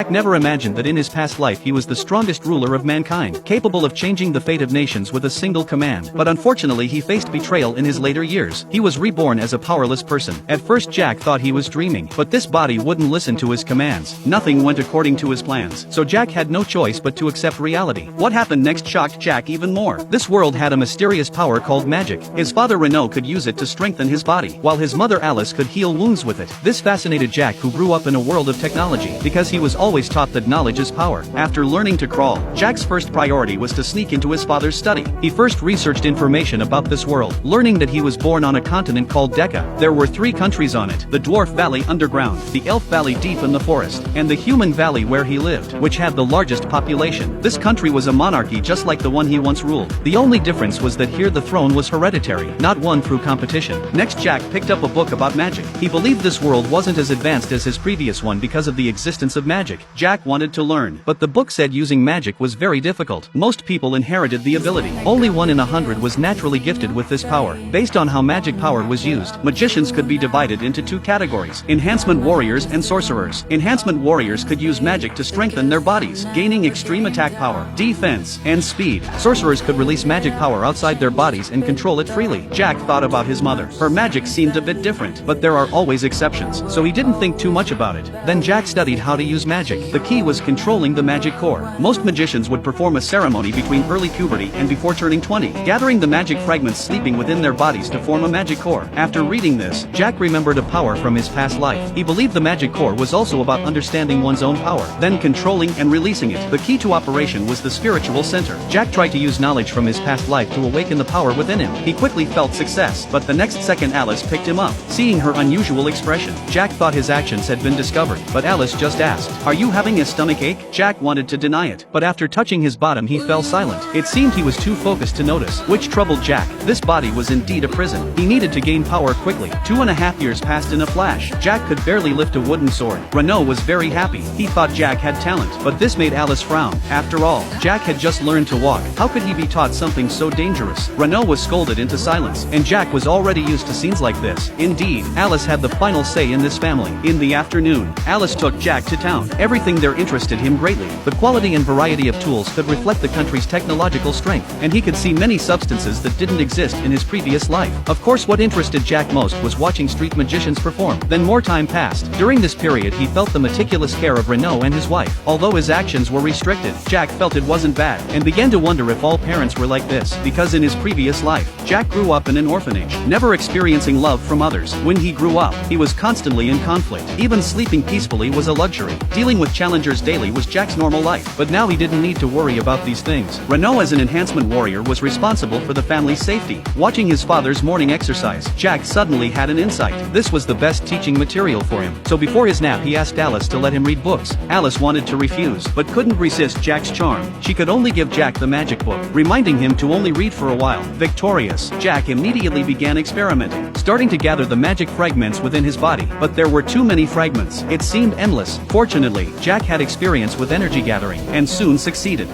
Jack never imagined that in his past life he was the strongest ruler of mankind, capable of changing the fate of nations with a single command. But unfortunately he faced betrayal in his later years. He was reborn as a powerless person. At first Jack thought he was dreaming, but this body wouldn't listen to his commands. Nothing went according to his plans. So Jack had no choice but to accept reality. What happened next shocked Jack even more. This world had a mysterious power called magic. His father Renaud could use it to strengthen his body, while his mother Alice could heal wounds with it. This fascinated Jack, who grew up in a world of technology, because he was always taught that knowledge is power. After learning to crawl, Jack's first priority was to sneak into his father's study. He first researched information about this world, learning that he was born on a continent called Decca. There were 3 countries on it: the Dwarf Valley underground, the Elf Valley deep in the forest, and the Human Valley where he lived, which had the largest population. This country was a monarchy just like the one he once ruled. The only difference was that here the throne was hereditary, not won through competition. Next Jack picked up a book about magic. He believed this world wasn't as advanced as his previous one because of the existence of magic. Jack wanted to learn, but the book said using magic was very difficult. Most people inherited the ability. Only 1 in 100 was naturally gifted with this power. Based on how magic power was used, magicians could be divided into 2 categories: enhancement warriors and sorcerers. Enhancement warriors could use magic to strengthen their bodies, gaining extreme attack power, defense, and speed. Sorcerers could release magic power outside their bodies and control it freely. Jack thought about his mother. Her magic seemed a bit different, but there are always exceptions, so he didn't think too much about it. Then Jack studied how to use magic. The key was controlling the magic core. Most magicians would perform a ceremony between early puberty and before turning 20, gathering the magic fragments sleeping within their bodies to form a magic core. After reading this, Jack remembered a power from his past life. He believed the magic core was also about understanding one's own power, then controlling and releasing it. The key to operation was the spiritual center. Jack tried to use knowledge from his past life to awaken the power within him. He quickly felt success, but the next second Alice picked him up. Seeing her unusual expression, Jack thought his actions had been discovered, but Alice just asked, "Are you having a stomach ache?" Jack wanted to deny it, but after touching his bottom he fell silent. It seemed he was too focused to notice, which troubled Jack. This body was indeed a prison. He needed to gain power quickly. 2.5 years passed in a flash. Jack could barely lift a wooden sword. Renaud was very happy. He thought Jack had talent, but this made Alice frown. After all, Jack had just learned to walk. How could he be taught something so dangerous? Renaud was scolded into silence, and Jack was already used to scenes like this. Indeed, Alice had the final say in this family. In the afternoon, Alice took Jack to town. Everything there interested him greatly. The quality and variety of tools could reflect the country's technological strength, and he could see many substances that didn't exist in his previous life. Of course, what interested Jack most was watching street magicians perform. Then more time passed. During this period he felt the meticulous care of Renaud and his wife. Although his actions were restricted, Jack felt it wasn't bad, and began to wonder if all parents were like this, because in his previous life, Jack grew up in an orphanage, never experiencing love from others. When he grew up, he was constantly in conflict. Even sleeping peacefully was a luxury. Dealing with challengers daily was Jack's normal life, but now he didn't need to worry about these things. Renaud, as an enhancement warrior, was responsible for the family's safety. Watching his father's morning exercise, Jack suddenly had an insight. This was the best teaching material for him. So before his nap he asked Alice to let him read books. Alice wanted to refuse, but couldn't resist Jack's charm. She could only give Jack the magic book, reminding him to only read for a while. Victorious, Jack immediately began experimenting, starting to gather the magic fragments within his body. But there were too many fragments. It seemed endless. Fortunately, Jack had experience with energy gathering, and soon succeeded.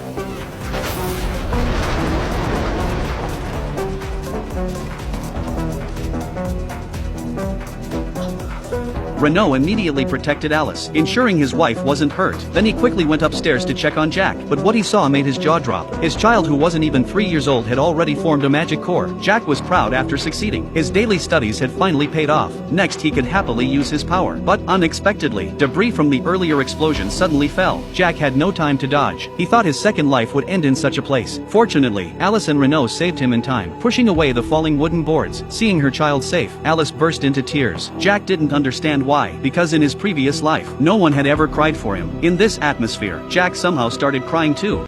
Renaud immediately protected Alice, ensuring his wife wasn't hurt. Then he quickly went upstairs to check on Jack, but what he saw made his jaw drop. His child, who wasn't even 3 years old, had already formed a magic core. Jack was proud after succeeding. His daily studies had finally paid off. Next he could happily use his power. But unexpectedly, debris from the earlier explosion suddenly fell. Jack had no time to dodge. He thought his second life would end in such a place. Fortunately, Alice and Renaud saved him in time, pushing away the falling wooden boards. Seeing her child safe, Alice burst into tears. Jack didn't understand why, because in his previous life, no one had ever cried for him. In this atmosphere, Jack somehow started crying too.